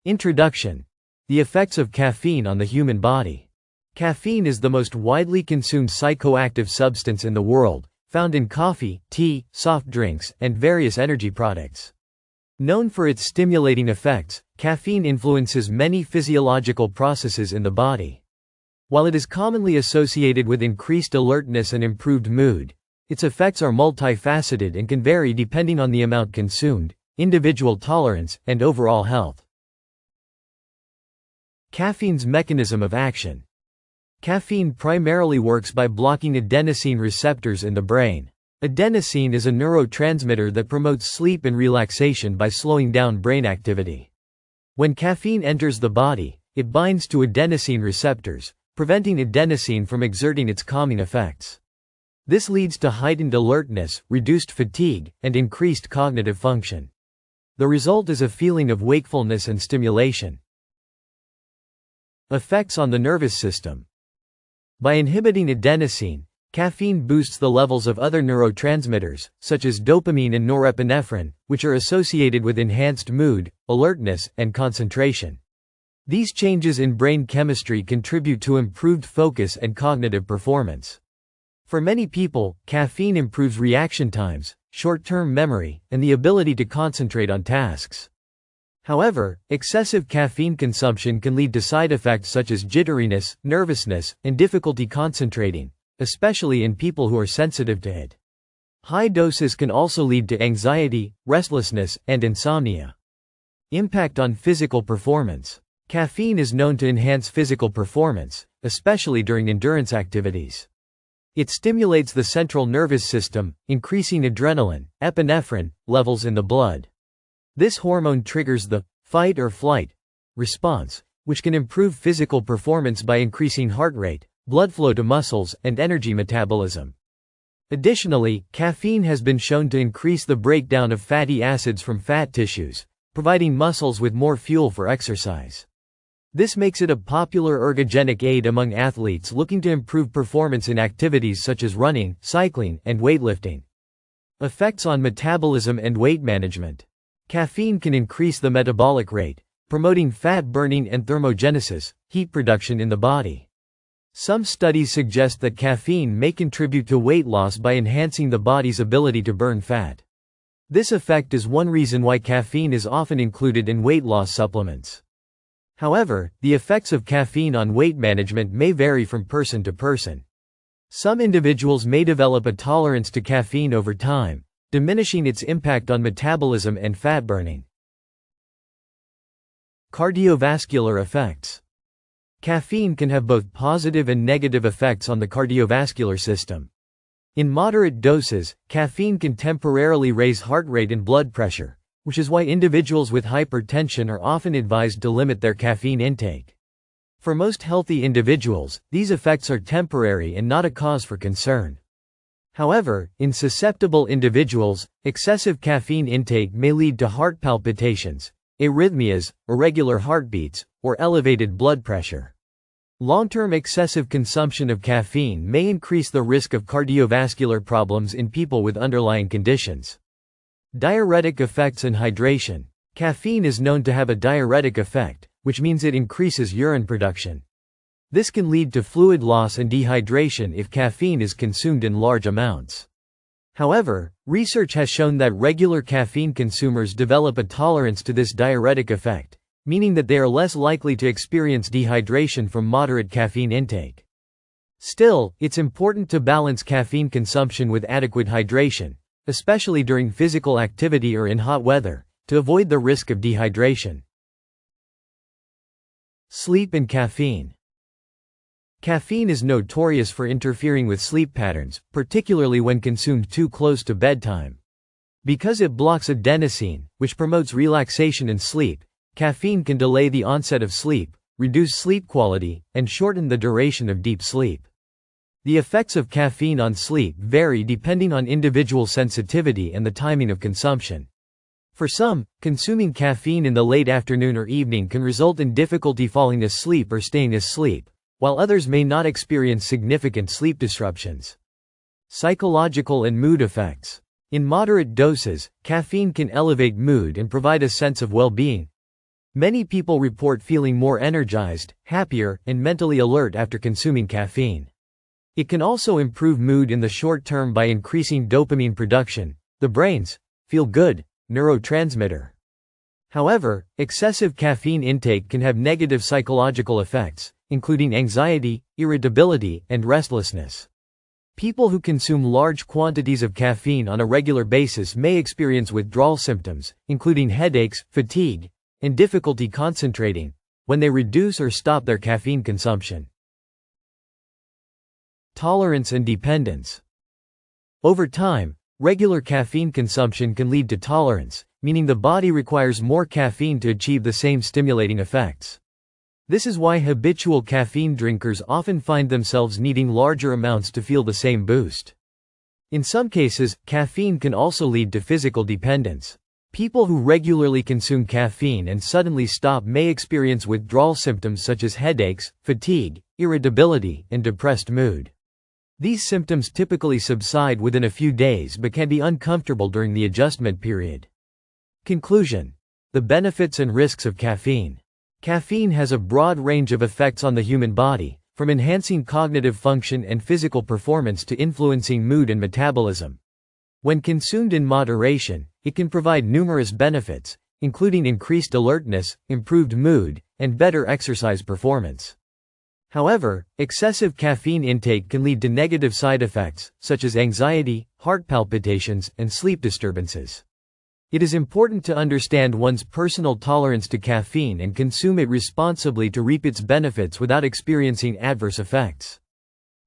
Introduction. The effects of caffeine on the human body. Caffeine is the most widely consumed psychoactive substance in the world, found in coffee, tea, soft drinks, and various energy products. Known for its stimulating effects, caffeine influences many physiological processes in the body. While it is commonly associated with increased alertness and improved mood, its effects are multifaceted and can vary depending on the amount consumed, individual tolerance, and overall health. Caffeine's mechanism of action. Caffeine primarily works by blocking adenosine receptors in the brain. Adenosine is a neurotransmitter that promotes sleep and relaxation by slowing down brain activity. When caffeine enters the body, it binds to adenosine receptors, preventing adenosine from exerting its calming effects. This leads to heightened alertness, reduced fatigue, and increased cognitive function. The result is a feeling of wakefulness and stimulation. Effects on the nervous system. By inhibiting adenosine, caffeine boosts the levels of other neurotransmitters, such as dopamine and norepinephrine, which are associated with enhanced mood, alertness, and concentration. These changes in brain chemistry contribute to improved focus and cognitive performance. For many people, caffeine improves reaction times, short-term memory, and the ability to concentrate on tasks. However, excessive caffeine consumption can lead to side effects such as jitteriness, nervousness, and difficulty concentrating, especially in people who are sensitive to it. High doses can also lead to anxiety, restlessness, and insomnia. Impact on physical performance. Caffeine is known to enhance physical performance, especially during endurance activities. It stimulates the central nervous system, increasing adrenaline, epinephrine, levels in the blood. This hormone triggers the fight or flight response, which can improve physical performance by increasing heart rate, blood flow to muscles, and energy metabolism. Additionally, caffeine has been shown to increase the breakdown of fatty acids from fat tissues, providing muscles with more fuel for exercise. This makes it a popular ergogenic aid among athletes looking to improve performance in activities such as running, cycling, and weightlifting. Effects on metabolism and weight management. Caffeine can increase the metabolic rate, promoting fat burning and thermogenesis, heat production in the body. Some studies suggest that caffeine may contribute to weight loss by enhancing the body's ability to burn fat. This effect is one reason why caffeine is often included in weight loss supplements. However, the effects of caffeine on weight management may vary from person to person. Some individuals may develop a tolerance to caffeine over time, diminishing its impact on metabolism and fat burning. Cardiovascular effects. Caffeine can have both positive and negative effects on the cardiovascular system. In moderate doses, caffeine can temporarily raise heart rate and blood pressure, which is why individuals with hypertension are often advised to limit their caffeine intake. For most healthy individuals, these effects are temporary and not a cause for concern. However, in susceptible individuals, excessive caffeine intake may lead to heart palpitations, arrhythmias, irregular heartbeats, or elevated blood pressure. Long-term excessive consumption of caffeine may increase the risk of cardiovascular problems in people with underlying conditions. Diuretic effects and hydration. Caffeine is known to have a diuretic effect, which means it increases urine production. This can lead to fluid loss and dehydration if caffeine is consumed in large amounts. However, research has shown that regular caffeine consumers develop a tolerance to this diuretic effect, meaning that they are less likely to experience dehydration from moderate caffeine intake. Still, it's important to balance caffeine consumption with adequate hydration, especially during physical activity or in hot weather, to avoid the risk of dehydration. Sleep and caffeine. Caffeine is notorious for interfering with sleep patterns, particularly when consumed too close to bedtime. Because it blocks adenosine, which promotes relaxation and sleep, caffeine can delay the onset of sleep, reduce sleep quality, and shorten the duration of deep sleep. The effects of caffeine on sleep vary depending on individual sensitivity and the timing of consumption. For some, consuming caffeine in the late afternoon or evening can result in difficulty falling asleep or staying asleep, while others may not experience significant sleep disruptions. Psychological and mood effects. In moderate doses, caffeine can elevate mood and provide a sense of well-being. Many people report feeling more energized, happier, and mentally alert after consuming caffeine. It can also improve mood in the short term by increasing dopamine production, the brain's feel-good neurotransmitter. However, excessive caffeine intake can have negative psychological effects, including anxiety, irritability, and restlessness. People who consume large quantities of caffeine on a regular basis may experience withdrawal symptoms, including headaches, fatigue, and difficulty concentrating, when they reduce or stop their caffeine consumption. Tolerance and dependence. Over time, regular caffeine consumption can lead to tolerance, meaning the body requires more caffeine to achieve the same stimulating effects. This is why habitual caffeine drinkers often find themselves needing larger amounts to feel the same boost. In some cases, caffeine can also lead to physical dependence. People who regularly consume caffeine and suddenly stop may experience withdrawal symptoms such as headaches, fatigue, irritability, and depressed mood. These symptoms typically subside within a few days but can be uncomfortable during the adjustment period. Conclusion: the benefits and risks of caffeine. Caffeine has a broad range of effects on the human body, from enhancing cognitive function and physical performance to influencing mood and metabolism. When consumed in moderation, it can provide numerous benefits, including increased alertness, improved mood, and better exercise performance. However, excessive caffeine intake can lead to negative side effects, such as anxiety, heart palpitations, and sleep disturbances. It is important to understand one's personal tolerance to caffeine and consume it responsibly to reap its benefits without experiencing adverse effects.